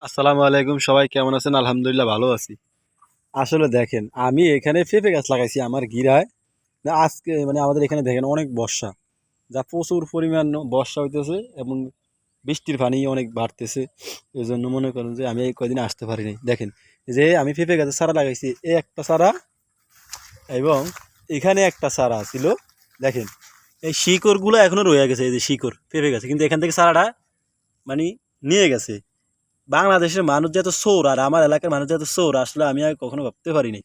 আসসালামু আলাইকুম, সবাই কেমন আছেন? আলহামদুলিল্লাহ ভালো আছি। আসলে দেখেন, আমি এখানে পেঁপে গাছ লাগাইছি আমার গিরায়। না, আজকে মানে আমাদের এখানে দেখেন অনেক বর্ষা, যা প্রচুর পরিমাণ বর্ষা হইতেছে এবং বৃষ্টির পানি অনেক বাড়তেছে। এই জন্য মনে করেন যে আমি এই কয়দিন আসতে পারিনি। দেখেন, এই যে আমি পেঁপে গাছের চারা লাগাইছি, এই একটা চারা এবং এখানে একটা চারা ছিল। দেখেন, এই শিকড়গুলো এখনো রয়ে গেছে, এই যে শিকড় পেঁপে গাছে, কিন্তু এখান থেকে চারাটা মানে নিয়ে গেছে। বাংলাদেশের মানুষ যত চোর আর আমার এলাকার মানুষ যত চোর, আসলে আমি আর কখনো ভাবতে পারিনি।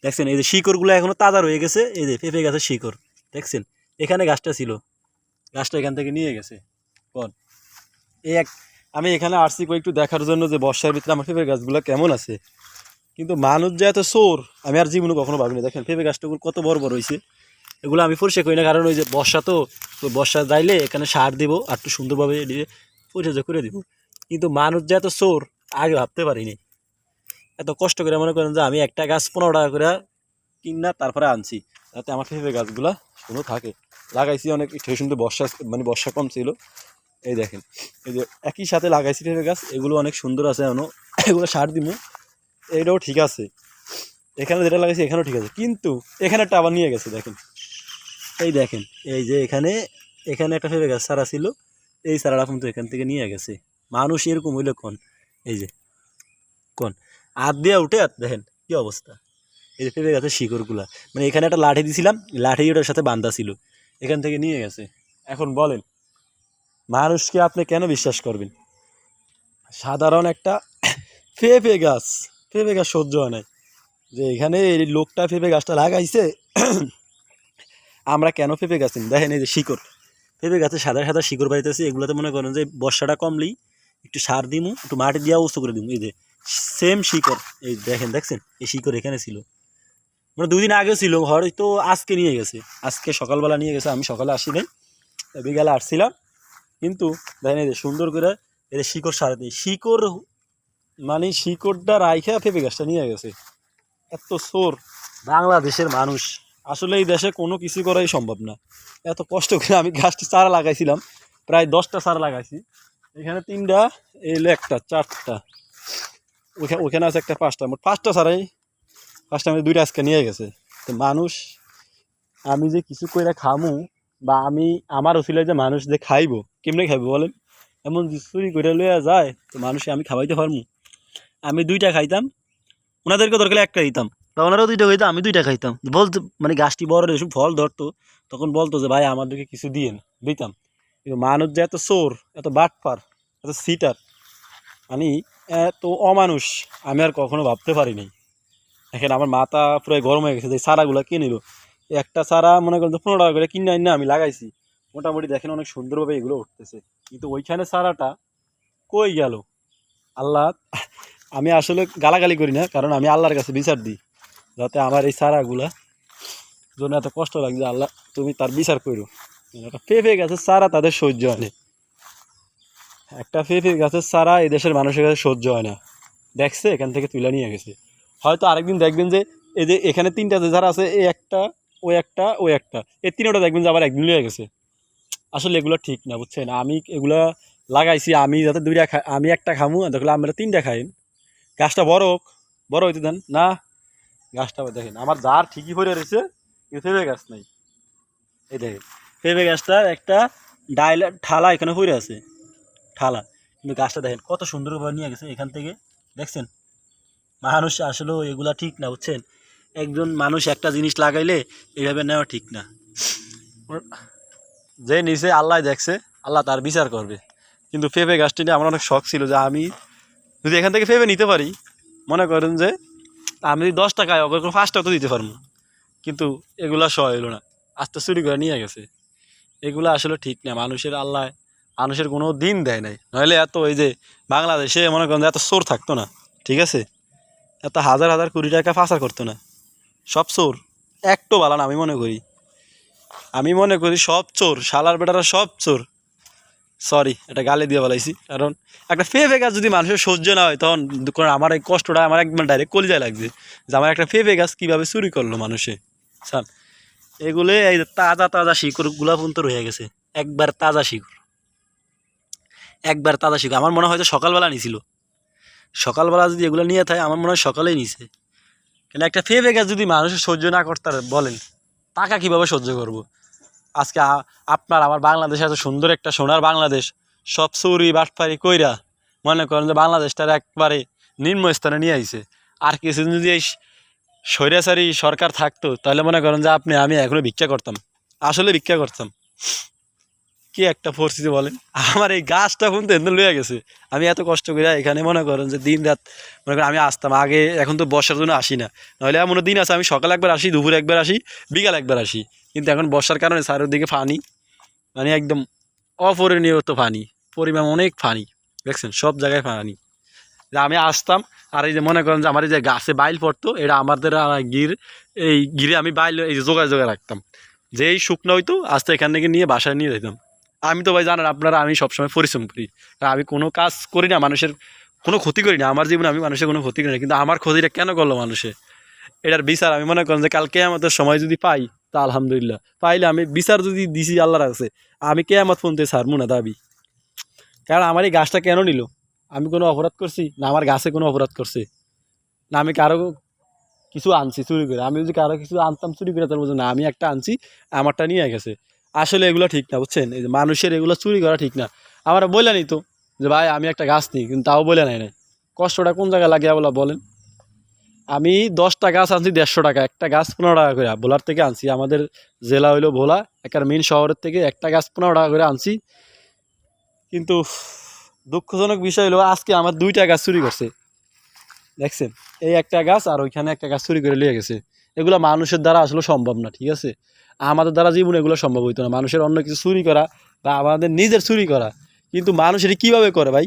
দেখছেন, এই যে শিকড়গুলো এখনো তাজা রয়ে গেছে, এই যে পেঁপে গাছের শিকড় দেখছেন। এখানে গাছটা ছিল, গাছটা এখান থেকে নিয়ে গেছে। কোন এই এক আমি এখানে আসছি একটু দেখার জন্য যে বর্ষার ভিতরে আমার পেঁপে গাছগুলো কেমন আছে, কিন্তু মানুষ যে এত চোর আমি আর জীবনে কখনো ভাবিনি। দেখেন পেঁপে গাছটাগুলো কত বড় বড় হয়েছে। এগুলো আমি পরিষ্কার করি না, কারণ ওই যে বর্ষা, তো বর্ষা যাইলে এখানে সার দিব আর একটু সুন্দরভাবে পরিচর্যা করে দিব। কিন্তু মানুষ যে এত চোর আগে ভাবতে পারিনি। এত কষ্ট করে মনে করেন যে আমি একটা গাছ 15 টাকা করে কিনা তারপরে আনছি, যাতে আমার পেঁপে গাছগুলা শুনো থাকে। লাগাইছি অনেক সুন্দর, বর্ষা মানে বর্ষা কম ছিল। এই দেখেন, এই যে একই সাথে লাগাইছি পেঁপে গাছ, এগুলো অনেক সুন্দর আছে এখনো। এগুলো সার দিব, এইটাও ঠিক আছে। এখানে যেটা লাগাইছি এখানেও ঠিক আছে, কিন্তু এখানে একটা আবার নিয়ে গেছে। দেখেন, এই দেখেন, এই যে এখানে এখানে একটা পেঁপে গাছ চারা ছিল, এই চারাটা কিন্তু এখান থেকে নিয়ে গেছে। মানুষ এরকম হইলে কোন, এই যে কোন হাত দিয়ে উঠে দেখেন কি অবস্থা। এই যে পেঁপে গাছের শিকড়গুলা, মানে এখানে একটা লাঠি দিছিলাম, লাঠি ওটার সাথে বান্ধা ছিল, এখান থেকে নিয়ে গেছে। এখন বলেন, মানুষকে আপনি কেন বিশ্বাস করবেন? সাধারণ একটা পেঁপে গাছ, পেঁপে গাছ সহ্য হয় নাই যে এখানে এই লোকটা পেঁপে গাছটা লাগাইছে। আমরা কেন পেঁপে গাছ নিই? দেখেন, এই যে শিকড়, পেঁপে গাছে সাদা সাদা শিকড় বাড়িতেছে। এগুলোতে মনে করেন যে বর্ষাটা কমলেই একটু সার দিমু, একটু মাটি দিয়া উঁচু করে দিমু। এই যে সেম শিকড়, এই দেখেন, দেখছেন এই শিকড় এখানে ছিল, মানে 2 দিন আগেও ছিল, হয়তো আজকে নিয়ে গেছে, আজকে সকালবেলা নিয়ে গেছে। আমি সকালে আসি নাই, বিকালে আসছিলাম। কিন্তু দেখেন, এই যে সুন্দর করে এই যে শিকড় সারা দিই, শিকড় মানে শিকড়টা রাইখা পেঁপে গাছটা নিয়ে গেছে। এত সোর বাংলাদেশের মানুষ, আসলে এই দেশে কোনো কিছু করাই সম্ভব না। এত কষ্ট করে আমি গাছটি চারা লাগাইছিলাম, প্রায় 10টা চারা লাগাইছি। এখানে 3টা, এলো একটা, 4টা, ওখানে আছে একটা, 5টা, মোট 5টা চারাই, 5টা মধ্যে 2টা আজকে নিয়ে গেছে। তো মানুষ, আমি যে কিছু কইরা খামু, বা আমি আমার ওসিলায় যে মানুষ যে খাইবো, কেমনে খাইবো বলেন? এমন যে চুরি করে লইয়া যায়, তো মানুষে আমি খাওয়াইতে পারবো? আমি 2টা খাইতাম, ওনাদেরকে দরকার একটা দিতাম, বা ওনারাও 2টা খাইতাম, আমি 2টা খাইতাম। বলতো মানে গাছটি বড় এসব ফল ধরতো, তখন বলতো যে ভাই আমাদেরকে কিছু দিয়েন, দিতাম। কিন্তু মানুষ যে এত চোর, এত বাটপার, এত সিটার, মানে এত অমানুষ, আমি আর কখনো ভাবতে পারিনি। এখন আমার মাথা পুরো গরম হয়ে গেছে যে চারাগুলো কে নিল। একটা চারা মনে করেন 15 টাকা করে কিনে আনি না, আমি লাগাইছি, মোটামুটি দেখেন অনেক সুন্দরভাবে এগুলো উঠতেছে। কিন্তু ওইখানে চারাটা কই গেল? আল্লাহ, আমি আসলে গালাগালি করি না, কারণ আমি আল্লাহর কাছে বিচার দিই, যাতে আমার এই চারাগুলা জন্য এত কষ্ট লাগছে, আল্লাহ তুমি তার বিচার করো। একটা পেঁপে গাছের চারা তাদের সহ্য হয় না, একটা পেঁপে গাছের চারা এই দেশের মানুষের কাছে সহ্য হয় না। দেখছে, এখান থেকে তুলে নিয়ে গেছে। হয়তো আরেকদিন দেখবেন যে এই যে এখানে 3টা যে যারা আছে, এই একটা, ওই একটা, ওই একটা, এই 3টা দেখবেন যে আবার একদিন লিয়ে গেছে। আসলে এগুলো ঠিক না, বুঝছেন? আমি এগুলা লাগাইছি আমি যাতে 2টা খাই, আমি একটা খামু, দেখলে আমরা 3টা খাই। গাছটা বড় হোক, বড় হইতে দেন না। গাছটা দেখেন আমার জার ঠিকই ভরে রয়েছে, কিন্তু পেঁপে গাছ নাই। এই দেখেন, পেঁপে গাছটার একটা ডাইলা ঠালা এখানে পড়ে আছে, ঠালা, কিন্তু গাছটা দেখেন কত সুন্দরভাবে নিয়ে গেছে এখান থেকে। দেখছেন, মানুষ আসলে এগুলা ঠিক না, বুঝছেন? একজন মানুষ একটা জিনিস লাগাইলে এইভাবে নেওয়া ঠিক না। যে নিচে আল্লাহ দেখছে, আল্লাহ তার বিচার করবে। কিন্তু পেঁপে গাছটি নিয়ে আমার অনেক শখ ছিল যে আমি যদি এখান থেকে পেঁপে নিতে পারি, মনে করেন যে আমি যদি 10 টাকায় ওকে 5টা তো দিতে পারবো। কিন্তু এগুলা সহ এলো না, আস্তে চুরি করে নিয়ে গেছে। এগুলো আসলে ঠিক না। মানুষের আল্লাহ মানুষের কোনো দিন দেয় নাই, নইলে এত এই যে বাংলাদেশে মনে করেন যে এত চোর থাকতো না, ঠিক আছে? এত হাজার হাজার কোটি টাকা পাচার করতো না। সব চোর একটু ভালো না, আমি মনে করি সব চোর, শালার বেটারা সব চোর। সরি, এটা গালি দিয়ে বলাইছি, কারণ একটা পেঁপে গাছ যদি মানুষের সহ্য না হয়, তখন কারণ আমার এই কষ্টটা আমার একদম ডাইরেক্ট কলিজায় লাগছে, যে আমার একটা পেঁপে গাছ কীভাবে চুরি করলো মানুষে। স্যার, এগুলো এই যে তাজা তাজা শিকড়গুলা পর্যন্ত রয়ে গেছে, একবার তাজা শিকড়, একবার তাজা শিকড়। আমার মনে হয় যে সকালবেলা নিছিল, সকালবেলা যদি এগুলো নিয়ে থাকে আমার মনে হয় সকালেই নিছে। কেন একটা পেঁপে গাছ যদি মানুষের সহ্য না করতে পারে বলেন টাকা কীভাবে সহ্য করব। আজকে আপনার আমার বাংলাদেশ এত সুন্দর একটা সোনার বাংলাদেশ, সব চুরি বাটপারি কইরা মনে করেন যে বাংলাদেশটার একবারে নিম্ন স্থানে নিয়ে আইছে। আর কিছুদিন যদি এই স্বৈরাচারী সরকার থাকতো তাহলে মনে করেন যে আমি এখনো ভিক্ষা করতাম, আসলে ভিক্ষা করতাম। কি একটা পরিস্থিতি বলেন। আমার এই গাছটা কিন্তু এমনি লইয়া গেছে, আমি এত কষ্ট করে এখানে মনে করেন যে দিন রাত মনে করেন আমি আসতাম আগে, এখন তো বর্ষার জন্য আসি না, নাহলে এমন দিন আছে আমি সকালে একবার আসি, দুপুরে একবার আসি, বিকাল একবার আসি। কিন্তু এখন বর্ষার কারণে চারিদিকে পানি, মানে একদম অপরিণীয়ত পানি, পরিমাণ অনেক পানি, দেখছেন সব জায়গায় পানি। যে আমি আসতাম আর এই যে মনে করেন যে আমার এই যে গাছে বাইল পড়তো, এটা আমাদের এই গিরে আমি বাইল এই যে জোগায় জোগায় রাখতাম, যেই শুকনো হইতো আস্তে এখান থেকে নিয়ে বাসায় নিয়ে যেতাম। আমি তো ভাই জানেন আপনারা আমি সবসময় পরিশ্রম করি, আমি কোনো কাজ করি না, মানুষের কোনো ক্ষতি করি না, আমার জীবনে আমি মানুষের কোনো ক্ষতি করি না, কিন্তু আমার ক্ষতিটা কেন করলো মানুষে, এটার বিচার আমি মনে করেন যে কালকে আমাদের সময় যদি পাই তা আলহামদুলিল্লাহ, পাইলে আমি বিচার যদি দিছি আল্লাহর কাছে, আমি কেয়ামত পর্যন্ত ছাড়বো না দাবি। কারণ আমার এই গাছটা কেন নিল, আমি কোনো অপরাধ করছি না, আমার গাছে কোনো অপরাধ করছে না, আমি কারো কিছু আনছি চুরি করে, আমি যদি কারো কিছু আনতাম চুরি করে তার না, আমি একটা আনছি আমারটা নিয়ে গেছে। আসলে এগুলো ঠিক না বুঝছেন, এই যে মানুষের এগুলো চুরি করা ঠিক না। আমার বলে নিত যে ভাই আমি একটা গাছ নিই, কিন্তু তাও বলে নাই, কষ্টটা কোন জায়গায় লাগিয়া বলা বলেন। আমি 10টা গাছ আনছি 150 টাকা, একটা গাছ 15 টাকা করে ভোলার থেকে আনছি, আমাদের জেলা হইলো ভোলা, একটা মেন শহরের থেকে একটা গাছ 15 টাকা করে আনছি। কিন্তু দুঃখজনক বিষয় হলো আজকে আমার 2টা গাছ চুরি করছে, দেখছেন এই একটা গাছ আর ওইখানে একটা গাছ চুরি করে নিয়ে গেছে। এগুলো মানুষের দ্বারা আসলে সম্ভব না, ঠিক আছে, আমাদের দ্বারা জীবনে এগুলো সম্ভব হইতো না, মানুষের অন্য কিছু চুরি করা বা আমাদের নিজের চুরি করা। কিন্তু মানুষ এটা কীভাবে করে ভাই,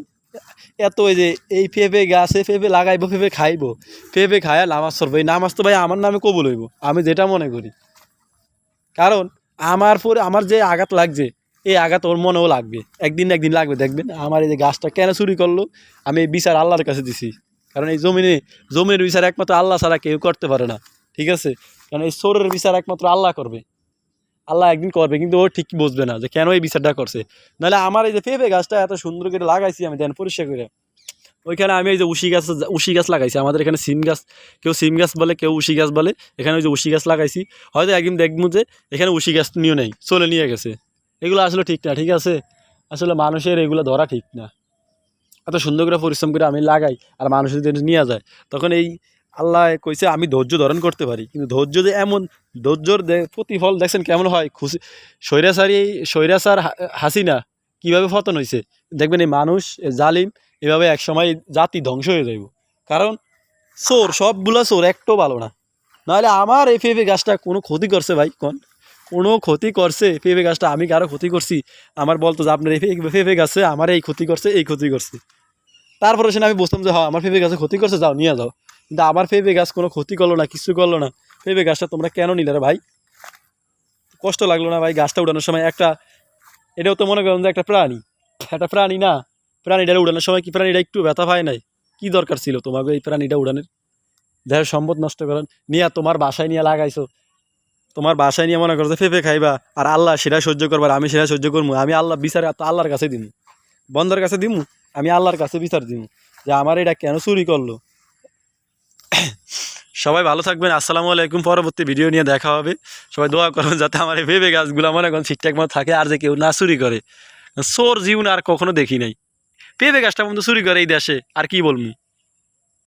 এত এই যে এই পেঁপে গাছে পেঁপে লাগাইবো, পেঁপে খাইবো, পেঁপে খায় নামাজ পড়বো, এই নামাজ তো ভাই আমার নামে কবুল হইব, আমি যেটা মনে করি। কারণ আমার পরে আমার যে আঘাত লাগছে এই আঘাত ওর মনেও লাগবে, একদিন না একদিন লাগবে, দেখবেন আমার এই যে গাছটা কেন চুরি করলো আমি এই বিচার আল্লাহর কাছে দিছি। কারণ এই জমিনের বিচার একমাত্র আল্লাহ ছাড়া কেউ করতে পারে না, ঠিক আছে, কারণ এই চোরের বিচার একমাত্র আল্লাহ করবে, আল্লাহ একদিন করবে, কিন্তু ও ঠিক বুঝবে না যে কেন এই বিচারটা করছে। নাহলে আমার এই যে পেঁপে গাছটা এত সুন্দর করে লাগাইছি আমি দেন পরিষ্কার করে, ওইখানে আমি এই যে উশি গাছ লাগাইছি, আমাদের এখানে সিম গাছ, কেউ সিম গাছ বলে কেউ উশি গাছ বলে, এখানে ওই যে উশি গাছ লাগাইছি, হয়তো একদিন দেখবো যে এখানে উশি গাছ নিয়েও নেই, চলে নিয়ে গেছে। এগুলো আসলে ঠিক না, ঠিক আছে, আসলে মানুষের এগুলো ধরা ঠিক না। এত সুন্দর করে পরিশ্রম করে আমি লাগাই আর মানুষ যদি নিয়ে যায়, তখন এই আল্লাহ কইছে আমি ধৈর্য ধারণ করতে পারি, কিন্তু ধৈর্য যে এমন ধৈর্যর প্রতিফল দেখছেন কেমন হয়, খুশি স্বৈরাচার হাসিনা কীভাবে পতন হয়েছে, দেখবেন এই মানুষ জালিম এভাবে একসময় জাতি ধ্বংস হয়ে যাইব। কারণ চোর সবগুলো চোর, একটাও ভালো না। নাহলে আমার এই পেঁপে গাছটা কোনো ক্ষতি করছে ভাই, কোনো ক্ষতি করছে পেঁপে গাছটা, আমি কারো ক্ষতি করছি আমার বলতো যে আপনার এই পেঁপে গাছে আমার এই ক্ষতি করছে, এই ক্ষতি করছে, তারপরে সে আমি বুঝতাম যে হ্যাঁ আমার পেঁপে গাছে ক্ষতি করছে, যাও নিয়ে যাও। কিন্তু আমার পেঁপে গাছ কোনো ক্ষতি করলো না, কিছু করলো না, পেঁপে গাছটা তোমরা কেন নিলে রে ভাই, কষ্ট লাগলো না ভাই গাছটা উঠানোর সময়? এটাও তো মনে করেন যে একটা প্রাণী না, প্রাণীটা উড়ানোর সময় কি প্রাণীটা একটু ব্যথা পায় নাই? কি দরকার ছিল তোমাকে এই প্রাণীটা উড়ানোর? দেহের সম্পদ নষ্ট করেন নিয়ে তোমার বাসায় নিয়ে লাগাইছো, তোমার বাসায় নিয়ে মনে করো যে পেঁপে খাইবা, আর আল্লাহ সেটা সহ্য করবার, আমি সেটা সহ্য করবো, আমি আল্লাহ বিচার তো আল্লাহর কাছে দিমু, বন্ধের কাছে দিমু, আমি আল্লাহর কাছে বিচার দিমু যে আমার এটা কেন চুরি করলো। সবাই ভালো থাকবেন, আসসালামু আলাইকুম, পরবর্তী ভিডিও নিয়ে দেখা হবে। সবাই দোয়া করবেন যাতে আমার এই পেঁপে গাছগুলো মনে করেন ঠিকঠাক মতো থাকে, আর যে কেউ না চুরি করে। চোর জীবন আর কখনো দেখি নাই, পেঁপে গাছটা বন্ধু চুরি করে এই দেশে, আর কি বলবো।